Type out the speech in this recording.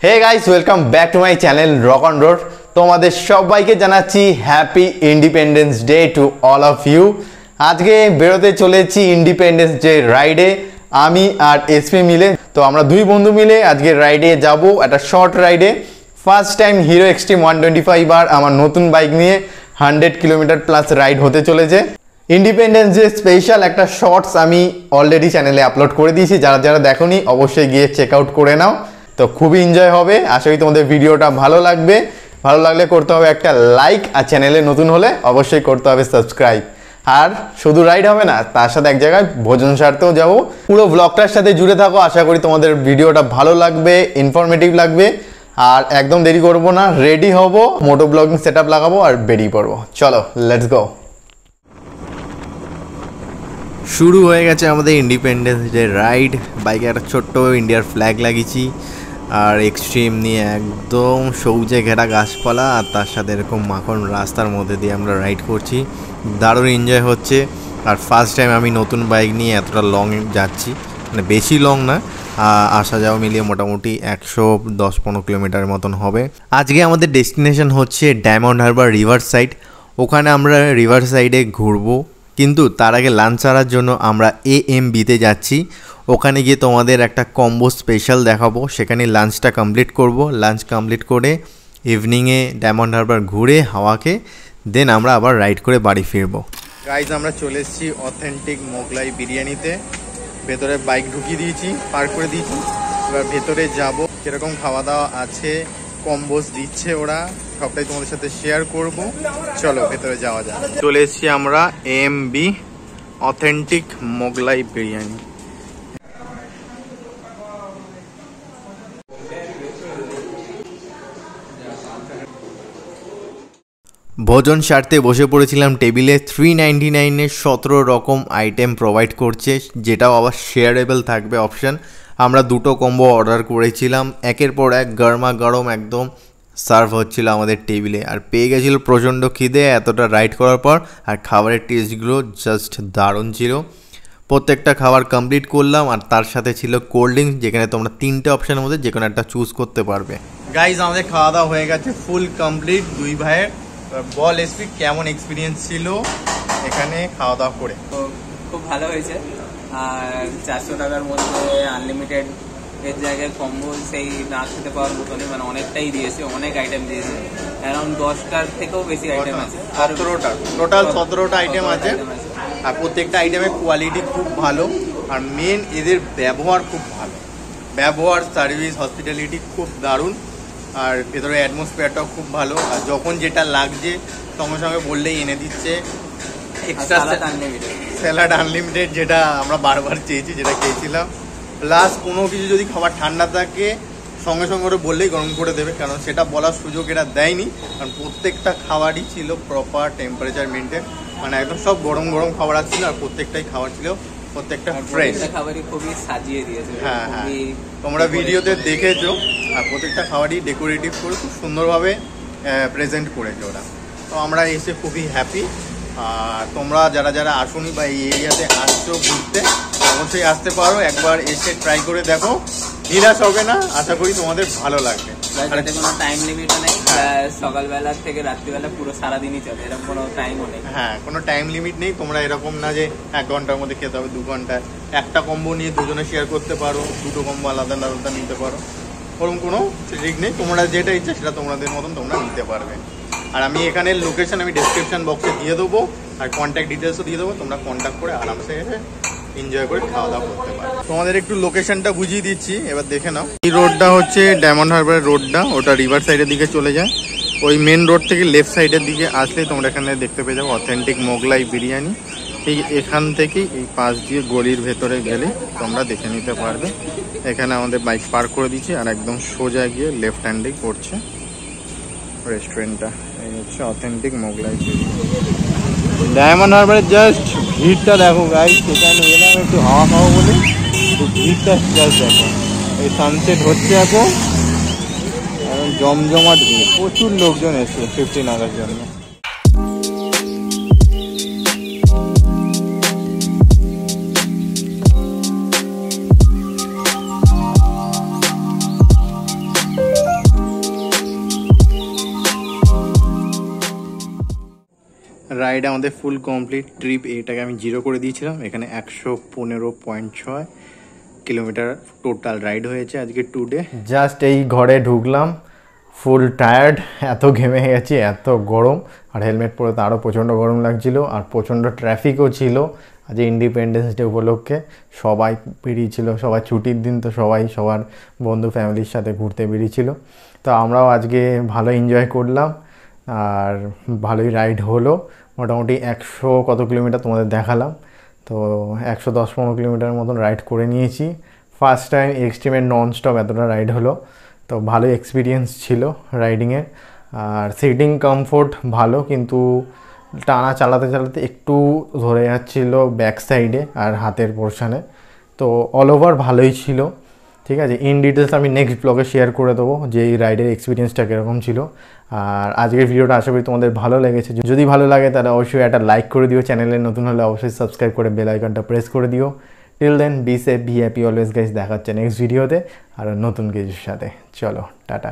Hey guys, welcome back to my channel rock on road. তোমাদের সবাইকে জানাচ্ছি happy independence day to all of you. আজকে বেরোতে চলেছি ইন্ডিপেন্ডেন্স ডে রাইডে, আমি আর এসপি মিলে। তো আমরা দুই বন্ধু মিলে আজকে রাইডে যাব, একটা শর্ট রাইডে। ফার্স্ট টাইম হিরো এক্সট্রিম 125 আর আমার নতুন বাইক নিয়ে 100 কিলোমিটার প্লাস রাইড হতে চলেছে। ইন্ডিপেন্ডেন্স ডে স্পেশাল একটা শর্টস আমি অলরেডি চ্যানেলে আপলোড করে দিয়েছি, যারা যারা দেখোনি অবশ্যই গিয়ে চেক আউট করে নাও। তো খুবই এনজয় হবে, আশা করি তোমাদের ভিডিওটা ভালো লাগবে। ভালো লাগলে করতে হবে একটা লাইক, আর চ্যানেলে নতুন হলে অবশ্যই করতে হবে সাবস্ক্রাইব। আর শুধু রাইড হবে না, তার সাথে এক জায়গায় ভোজন সারতেও যাবো। পুরো ব্লগটার সাথে জুড়ে থাকো, আশা করি তোমাদের ভিডিওটা ভালো লাগবে, ইনফরমেটিভ লাগবে। আর একদম দেরি করবো না, রেডি হব, মোটো ব্লগিং সেট আপ লাগাবো আর বেরিয়ে পড়বো। চলো, লেটস গো। শুরু হয়ে গেছে আমাদের ইন্ডিপেন্ডেন্স ডে রাইড। বাইকে একটা ছোট্ট ইন্ডিয়ার ফ্ল্যাগ লাগিয়েছি, আর এক্সট্রিম নিয়ে একদম সবুজে ঘেরা গাছপালা, আর তার সাথে এরকম মাখন রাস্তার মধ্যে দিয়ে আমরা রাইড করছি। দারুণ এনজয় হচ্ছে। আর ফার্স্ট টাইম আমি নতুন বাইক নিয়ে এতটা লং যাচ্ছি, মানে বেশি লং না, আসা যাওয়া মিলিয়ে মোটামুটি 110-15 কিলোমিটার মতন হবে। আজকে আমাদের ডেস্টিনেশন হচ্ছে ডায়মন্ড হারবার রিভার সাইড। ওখানে আমরা রিভার সাইডে ঘুরবো, কিন্তু তার আগে লাঞ্চ ছাড়ার জন্য আমরা AMBতে যাচ্ছি। ওখানে গিয়ে তোমাদের একটা কম্বো স্পেশাল দেখাবো, সেখানে লাঞ্চটা কমপ্লিট করব। লাঞ্চ কমপ্লিট করে ইভিনিংয়ে ডায়মন্ড হারবার ঘুরে হাওয়াকে দেন আমরা আবার রাইড করে বাড়ি ফিরবো। গাইজ, আমরা চলে এসেছি অথেন্টিক মোগলাই বিরিয়ানিতে। ভেতরে বাইক ঢুকিয়ে দিয়েছি, পার্ক করে দিয়েছি। এবার ভেতরে যাব, কীরকম খাওয়া দাওয়া আছে, কম্বোস দিচ্ছে ওরা, সবটাই তোমাদের সাথে শেয়ার করব। চলো ভেতরে যাওয়া যায়। চলে এসেছি আমরা AMB অথেন্টিক মোগলাই বিরিয়ানি। ভোজন সারতে বসে পড়েছিলাম টেবিলে। 399-এ 17 রকম আইটেম প্রোভাইড করছে, যেটাও আবার শেয়ারেবল থাকবে অপশান। আমরা দুটো কম্বো অর্ডার করেছিলাম, একের পর এক গরমা গরম একদম সার্ভ হচ্ছিল আমাদের টেবিলে। আর পেয়ে গেছিলো প্রচণ্ড খিদে এতটা রাইড করার পর, আর খাবারের টেস্টগুলো জাস্ট দারুণ ছিল। প্রত্যেকটা খাবার কমপ্লিট করলাম, আর তার সাথে ছিল কোল্ড ড্রিঙ্কস, যেখানে তোমরা 3টে অপশানের মধ্যে যে কোনো একটা চুজ করতে পারবে। গাইজ, আমাদের খাওয়া দাওয়া হয়ে গেছে, ফুল কমপ্লিট দুই ভাইয়ের। বল এসপি, কেমন এক্সপিরিয়েন্স ছিল এখানে খাওয়া দাওয়া করে? খুব ভালো হয়েছে। আর 400 টাকার মধ্যে আনলিমিটেড এর জায়গায় কম্বো সেই না খেতে পাওয়ার মতনই, মানে অনেকটাই দিয়েছে, অনেক আইটেম দিয়েছে। অ্যারাউন্ড 10টার থেকেও বেশি আইটেম আছে, 17টা টোটাল 17টা আইটেম আছে। আর প্রত্যেকটা আইটেমের কোয়ালিটি খুব ভালো, আর মেন এদের ব্যবহার খুব ভালো। ব্যবহার, সার্ভিস, হসপিটালিটি খুব দারুণ। আর ভেতরে অ্যাটমসফিয়ারটাও খুব ভালো। আর যখন যেটা লাগছে সঙ্গে সঙ্গে বললেই এনে দিচ্ছে। এক্সট্রা স্যালাড আনলিমিটেড, যেটা আমরা বারবার চেয়েছি, যেটা খেয়েছিলাম। প্লাস কোনো কিছু যদি খাবার ঠান্ডা থাকে সঙ্গে সঙ্গে ওরা বললেই গরম করে দেবে, কারণ সেটা বলার সুযোগ এরা দেয়নি। কারণ প্রত্যেকটা খাবারই ছিল প্রপার টেম্পারেচার মেনটেন, মানে একদম সব গরম গরম খাবার আসছিল। আর প্রত্যেকটাই খাবার ছিল, প্রত্যেকটা ফ্রেশ খাবারই খুবই সাজিয়ে দিয়েছে। হ্যাঁ হ্যাঁ, তোমরা ভিডিওতে দেখেছো। আর প্রত্যেকটা খাবারই ডেকোরেটিভ করে খুব সুন্দরভাবে প্রেজেন্ট করেছে ওরা। তো আমরা এসে খুবই হ্যাপি। আর তোমরা যারা যারা আসোনি বা এই এরিয়াতে আসছো ঘুরতে, অবশ্যই আসতে পারো, একবার এসে ট্রাই করে দেখো, নিরাশ হবে না। আশা করি তোমাদের ভালো লাগবে। এতে কোনো টাইম লিমিটও নেই, সকালবেলা থেকে রাত্রিবেলা পুরো সারাদিনই চলে, এরকম কোনো টাইমও নেই। হ্যাঁ, কোনো টাইম লিমিট নেই। তোমরা এরকম না যে 1 ঘন্টার মধ্যে খেতে হবে, 2 ঘন্টায়। একটা কম্বো নিয়ে দুজনে শেয়ার করতে পারো, দুটো কম্বো আলাদা আলাদা নিতে পারো, ওরকম কোনো ঠিক নেই। তোমরা যেটা ইচ্ছা সেটা তোমাদের মতন তোমরা নিতে পারবে। আর আমি এখানে লোকেশন আমি ডেসক্রিপশন বক্সে দিয়ে দেবো, আর কন্ট্যাক্ট ডিটেলসও দিয়ে দেবো। তোমরা কন্ট্যাক্ট করে আরামসে এসে এনজয় করে খাওয়া দাওয়া করতে পারো। তোমাদের একটু লোকেশনটা বুঝিয়ে দিচ্ছি, এবার দেখে নাও। এই রোডটা হচ্ছে ডায়মন্ড হারবার রোডটা, ওটা রিভার সাইডের দিকে চলে যায়। ওই মেন রোড থেকে লেফট সাইডের দিকে আসলে তোমরা এখানে দেখতে পেয়ে যাবো অথেন্টিক মোগলাই বিরিয়ানি। ঠিক এখান থেকেই এই পাশ দিয়ে গলির ভেতরে গেলে তোমরা দেখে নিতে পারবে। এখানে আমাদের বাইক পার্ক করে দিচ্ছি, আর একদম সোজা গিয়ে লেফট হ্যান্ডেই পড়ছে রেস্টুরেন্টটা। এই হচ্ছে অথেন্টিক মোগলাই বিরিয়ানি। ডায়মন্ড হারবারের জাস্ট ভিড়টা দেখো গাইস, সেখানে এলাম একটু হাওয়া খাবো বলে, তো ভিড়টা জাস্ট দেখো। এই সানসেট হচ্ছে এখন জমজমাট ভিড়, প্রচুর লোকজন এসছে 15 আগার জন্য। রাইড আমাদের ফুল কমপ্লিট। ট্রিপ এটাকে আমি 0 করে দিয়েছিলাম। এখানে 115.6 কিলোমিটার টোটাল রাইড হয়েছে আজকে 2 ডে। জাস্ট এই ঘরে ঢুকলাম, ফুল টায়ার্ড, এত ঘেমে গেছি, এত গরম, আর হেলমেট পরে তো আরও প্রচণ্ড গরম লাগছিল, আর প্রচণ্ড ট্রাফিকও ছিল। আজ ইন্ডিপেন্ডেন্স ডে উপলক্ষে সবাই বেরিয়েছিল, সবাই ছুটির দিন, তো সবাই সবার বন্ধু ফ্যামিলির সাথে ঘুরতে বেরিয়েছিল। তো আমরাও আজকে ভালো এনজয় করলাম, আর ভালোই রাইড হলো। মোটামুটি 100 কত কিলোমিটার তোমাদের দেখালাম, তো 110-15 কিলোমিটার মতন রাইড করে নিয়েছি। ফার্স্ট টাইম এক্সট্রিমের নন স্টপ এতটা রাইড হলো, তো ভালো এক্সপিরিয়েন্স ছিল রাইডিংয়ের। আর সিটিং কমফোর্ট ভালো, কিন্তু টানা চালাতে চালাতে একটু ধরে যাচ্ছিল ব্যাক সাইডে আর হাতের পোর্শনে। তো অল ওভার ভালোই ছিল। ঠিক আছে, ইন ডিটেলস আমি নেক্সট ব্লগে শেয়ার করে দেবো যে এই রাইডের এক্সপিরিয়েন্সটা কীরকম ছিল। আর আজকের ভিডিওটা আশা করি তোমাদের ভালো লেগেছে। যদি ভালো লাগে তাহলে অবশ্যই একটা লাইক করে দিও, চ্যানেলে নতুন হলে অবশ্যই সাবস্ক্রাইব করে বেল আইকনটা প্রেস করে দিও। Till then be safe, be happy always guys. দেখা হচ্ছে নেক্সট ভিডিওতে আর নতুন কিছুর সাথে। চলো টাটা।